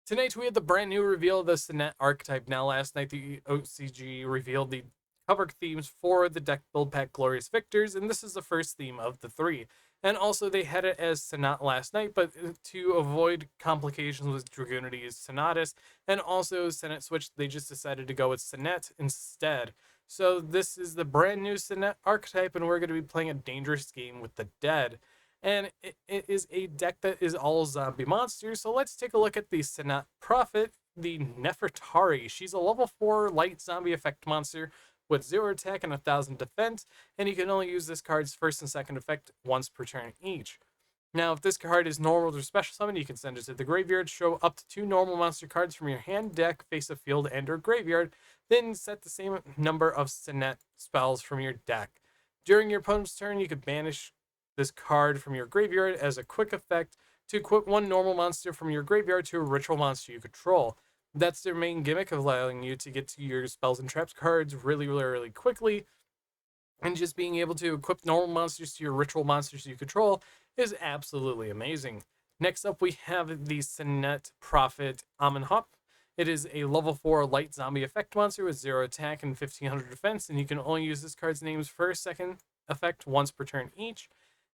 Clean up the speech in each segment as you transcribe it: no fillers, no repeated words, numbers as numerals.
Tonight we had the brand new reveal of the Sennet archetype. Now, last night the OCG revealed the cover themes for the deck build pack Glorious Victors, and this is the first theme of the three. And also, they had it as Senat last night, but to avoid complications with Dragonity's Senatus, and also Senate switch, they just decided to go with Sennet instead. So this is the brand new Sennet archetype, and we're going to be playing a dangerous game with the dead. And it is a deck that is all zombie monsters. So let's take a look at the Senat Prophet, the Nefertari. She's a level 4 light zombie effect monster with 0 attack and 1000 defense, and you can only use this card's first and second effect once per turn each. Now, if this card is normal or special summon, you can send it to the graveyard, show up to 2 normal monster cards from your hand, deck, face of field, and or graveyard, then set the same number of Sennet spells from your deck. During your opponent's turn, you could banish this card from your graveyard as a quick effect to equip one normal monster from your graveyard to a ritual monster you control. That's their main gimmick of allowing you to get to your spells and traps cards really quickly. And just being able to equip normal monsters to your ritual monsters you control is absolutely amazing. Next up, we have the Sennet Prophet Amenhotep. It is a level 4 light zombie effect monster with 0 attack and 1500 defense, and you can only use this card's name's first, second effect once per turn each.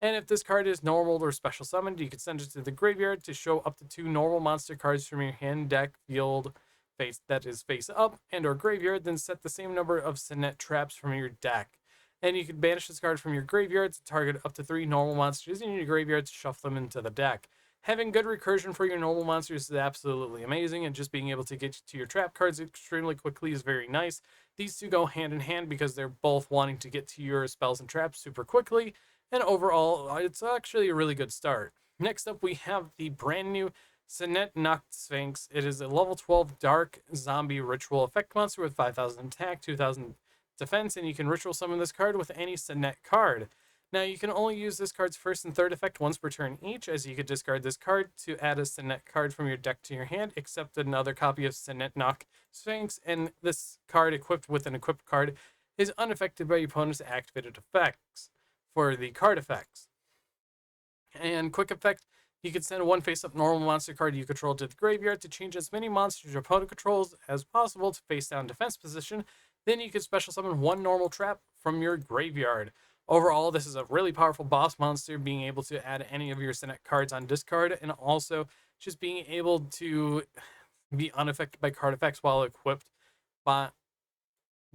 And if this card is normal or special summoned, you can send it to the graveyard to show up to 2 normal monster cards from your hand, deck, field, face that is face up, and or graveyard, then set the same number of Sennet traps from your deck. And you can banish this card from your graveyard to target up to 3 normal monsters in your graveyard to shuffle them into the deck. Having good recursion for your normal monsters is absolutely amazing, and just being able to get to your trap cards extremely quickly is very nice. These two go hand in hand because they're both wanting to get to your spells and traps super quickly, and overall, it's actually a really good start. Next up, we have the brand new Sennet Nacht Sphinx. It is a level 12 dark zombie ritual effect monster with 5000 attack, 2000 defense, and you can ritual summon this card with any Sennet card. Now, you can only use this card's first and third effect once per turn each, as you could discard this card to add a Sennet card from your deck to your hand, except another copy of Sennet Nacht Sphinx, and this card equipped with an equipped card is unaffected by your opponent's activated effects for the card effects. And quick effect, you can send one face-up normal monster card you control to the graveyard to change as many monsters your opponent controls as possible to face-down defense position. Then you can special summon one normal trap from your graveyard. Overall, this is a really powerful boss monster, being able to add any of your Sennet cards on discard, and also just being able to be unaffected by card effects while equipped by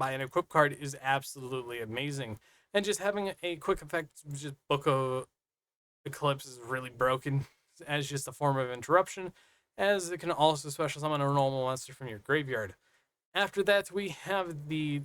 an equipped card is absolutely amazing. And just having a quick effect, just Book of Eclipse is really broken as just a form of interruption, as it can also special summon a normal monster from your graveyard. After that, we have the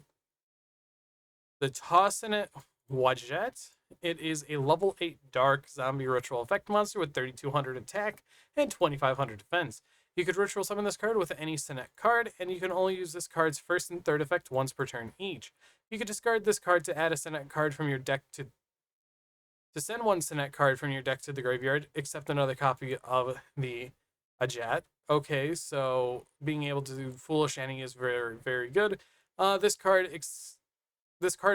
Tossenet Wajet. It is a level 8 dark zombie ritual effect monster with 3200 attack and 2500 defense. You could ritual summon this card with any Sennet card, and you can only use this card's first and third effect once per turn each. You could discard this card to add a Sennet card from your deck to send one Sennet card from your deck to the graveyard, except another copy of the Ajat. Okay, so being able to do Foolish Annie is very good. This card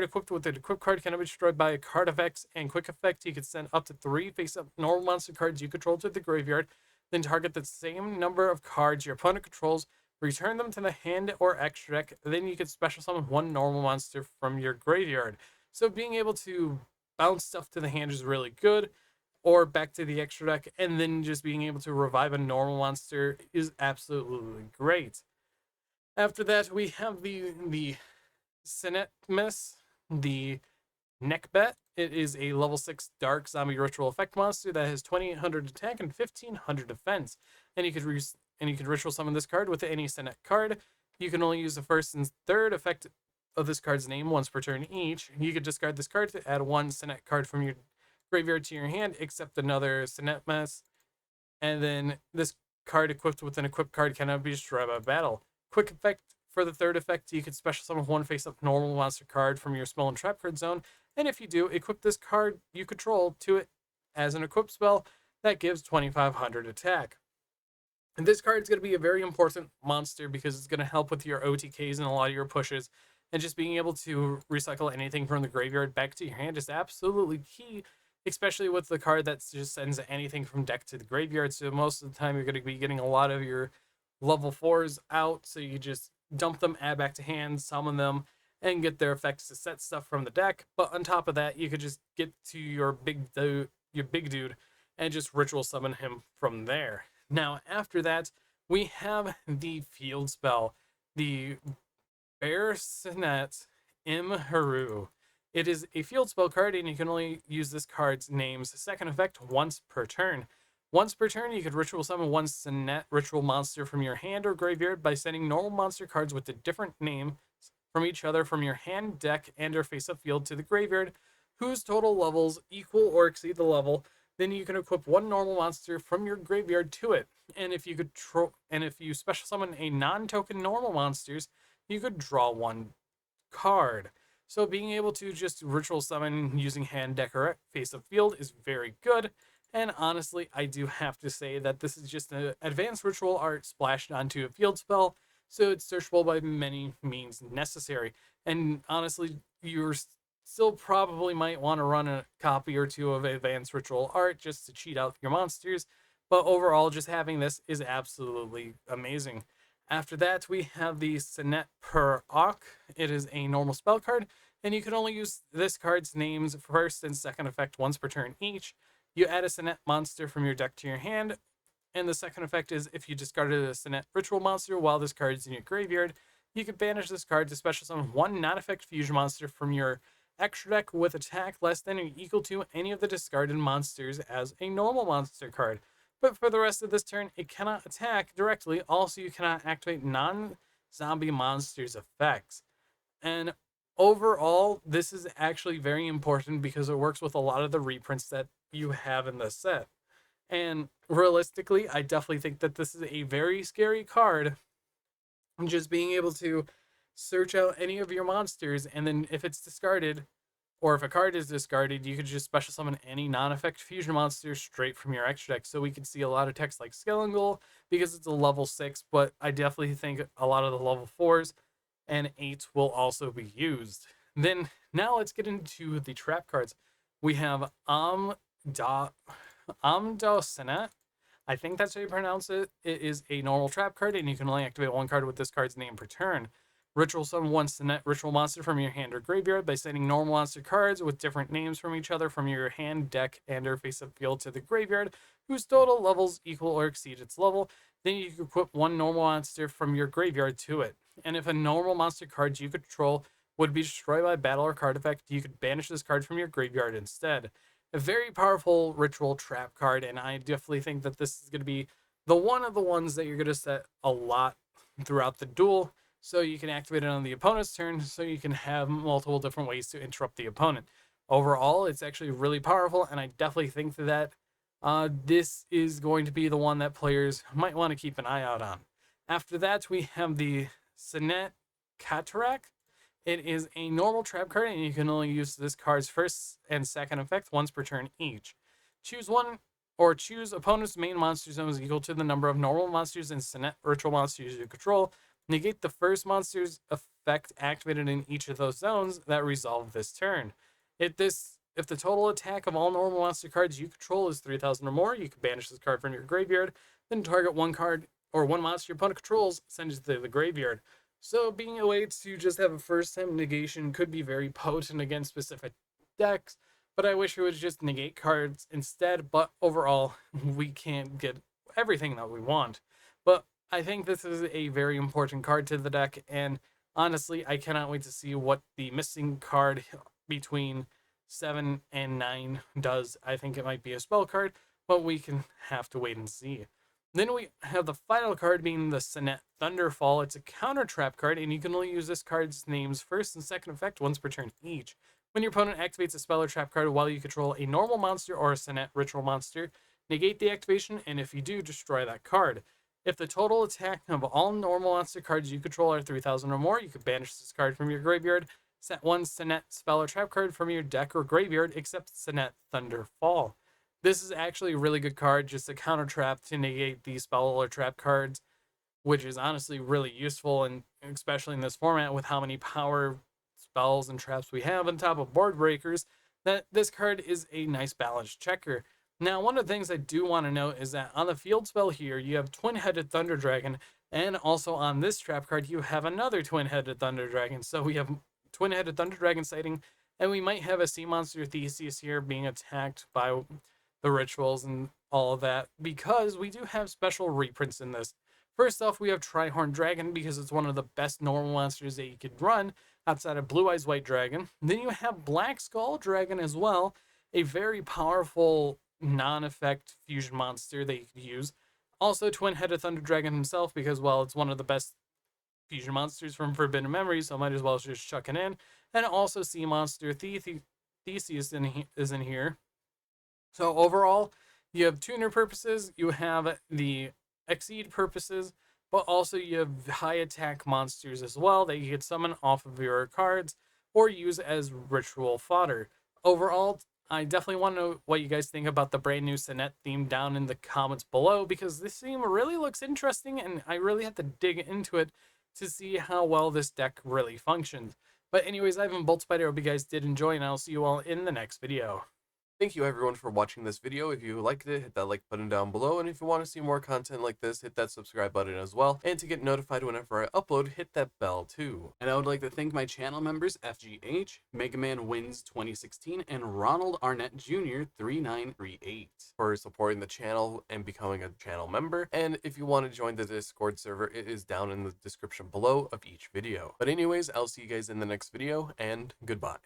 equipped with an equipped card cannot be destroyed by a card effects and quick effect. You can send up to 3 face-up normal monster cards you control to the graveyard, then target the same number of cards your opponent controls, return them to the hand or extra deck, then you can special summon one normal monster from your graveyard. So being able to bounce stuff to the hand is really good, or back to the extra deck, and then just being able to revive a normal monster is absolutely great. After that, we have the Sennet Miss, the Neckbet. It is a level 6 dark zombie ritual effect monster that has 2800 attack and 1500 defense. And you could ritual summon this card with any Sennet card. You can only use the first and third effect of this card's name once per turn each. You could discard this card to add one Sennet card from your graveyard to your hand, except another Sennet Mess. And then this card equipped with an equipped card cannot be destroyed by battle. Quick effect, for the third effect, you can special summon one face-up normal monster card from your spell and trap card zone, and if you do, equip this card you control to it as an equipped spell that gives 2500 attack. And this card is going to be a very important monster because it's going to help with your OTKs and a lot of your pushes, and just being able to recycle anything from the graveyard back to your hand is absolutely key, especially with the card that just sends anything from deck to the graveyard. So most of the time you're going to be getting a lot of your level 4s out, so you just dump them, add back to hand, summon them, and get their effects to set stuff from the deck. But on top of that, you could just get to your big dude, and just ritual summon him from there. Now, after that, we have the field spell, the Bear Sennet Imharu. It is a field spell card, and you can only use this card's name's second effect once per turn. Once per turn, you could ritual summon one Sennet ritual monster from your hand or graveyard by sending normal monster cards with a different name from each other from your hand, deck, and or face-up field to the graveyard, whose total levels equal or exceed the level. Then you can equip one normal monster from your graveyard to it. And if you special summon a non-token normal monsters, you could draw one card. So being able to just ritual summon using hand, deck, or face-up field is very good. And honestly, I do have to say that this is just an advanced ritual art splashed onto a field spell, so it's searchable by many means necessary. And honestly, you're still probably might want to run a copy or two of advanced ritual art just to cheat out your monsters, but overall, just having this is absolutely amazing. After that, we have the Sennet per Ock. It is a normal spell card, and you can only use this card's names first and second effect once per turn each. You add a Sennet monster from your deck to your hand, and the second effect is if you discarded a Sennet ritual monster while this card is in your graveyard, you can banish this card to special summon one non-effect fusion monster from your extra deck with attack less than or equal to any of the discarded monsters as a normal monster card. But for the rest of this turn, it cannot attack directly. Also, you cannot activate non-zombie monsters effects. And overall, this is actually very important because it works with a lot of the reprints that you have in the set. And realistically, I definitely think that this is a very scary card. Just being able to search out any of your monsters, and then if it's discarded, or if a card is discarded, you could just special summon any non-effect fusion monster straight from your extra deck. So we could see a lot of text like Skellingle because it's a level 6, but I definitely think a lot of the level 4s and 8s will also be used. Then now let's get into the trap cards. We have Sennet. I think that's how you pronounce it. It is a normal trap card, and you can only activate one card with this card's name per turn. Ritual summon one Sennet ritual monster from your hand or graveyard by sending normal monster cards with different names from each other from your hand, deck, and or face-up field to the graveyard, whose total levels equal or exceed its level. Then you can equip one normal monster from your graveyard to it. And if a normal monster card you control would be destroyed by battle or card effect, you could banish this card from your graveyard instead. A very powerful ritual trap card, and I definitely think that this is going to be the one of the ones that you're going to set a lot throughout the duel, so you can activate it on the opponent's turn, so you can have multiple different ways to interrupt the opponent. Overall, it's actually really powerful, and I definitely think that this is going to be the one that players might want to keep an eye out on. After that, we have the Sennet Cataract. It is a normal trap card, and you can only use this card's first and second effect once per turn each. Choose opponent's main monster zone is equal to the number of normal monsters and Sennet ritual monsters you control. Negate the first monster's effect activated in each of those zones that resolve this turn. If the total attack of all normal monster cards you control is 3,000 or more, you can banish this card from your graveyard, then target one card or one monster your opponent controls, send it to the graveyard. So being a way to just have a first time negation could be very potent against specific decks, but I wish it would just negate cards instead. But overall, we can't get everything that we want. But I think this is a very important card to the deck, and honestly, I cannot wait to see what the missing card between 7 and 9 does. I think it might be a spell card, but we can have to wait and see. Then we have the final card being the Sennet Thunderfall. It's a counter trap card, and you can only use this card's name's first and second effect once per turn each. When your opponent activates a spell or trap card while you control a normal monster or a Sennet ritual monster, negate the activation, and if you do, destroy that card. If the total attack of all normal monster cards you control are 3,000 or more, you can banish this card from your graveyard. Set one Sennet spell or trap card from your deck or graveyard, except Sennet Thunderfall. This is actually a really good card, just a counter trap to negate the spell or trap cards, which is honestly really useful, and especially in this format with how many power spells and traps we have on top of board breakers, that this card is a nice balanced checker. Now, one of the things I do want to note is that on the field spell here, you have Twin-Headed Thunder Dragon. And also on this trap card, you have another twin-headed Thunder Dragon. So we have twin-headed Thunder Dragon sighting, and we might have a Sea Monster Theseus here being attacked by the rituals and all of that, because we do have special reprints in this. First off, we have Trihorn Dragon, because it's one of the best normal monsters that you could run outside of Blue Eyes White Dragon. Then you have Black Skull Dragon as well, a very powerful non-effect fusion monster that you could use. Also, Twin-Headed Thunder Dragon himself, because, well, it's one of the best fusion monsters from Forbidden Memories, so I might as well just chuck it in. And also, Sea Monster Theseus is in here. So overall, you have tuner purposes, you have the exceed purposes, but also you have high attack monsters as well that you could summon off of your cards or use as ritual fodder. Overall, I definitely want to know what you guys think about the brand new Sennet theme down in the comments below, because this theme really looks interesting and I really have to dig into it to see how well this deck really functions. But anyways, I've been BoltSpider. I hope you guys did enjoy, and I'll see you all in the next video. Thank you everyone for watching this video. If you liked it, hit that like button down below, and if you want to see more content like this, hit that subscribe button as well. And to get notified whenever I upload, hit that bell too. And I would like to thank my channel members FGH, Mega Man Wins 2016, and Ronald Arnett Jr. 3938 for supporting the channel and becoming a channel member. And if you want to join the Discord server, it is down in the description below of each video. But anyways, I'll see you guys in the next video, and goodbye.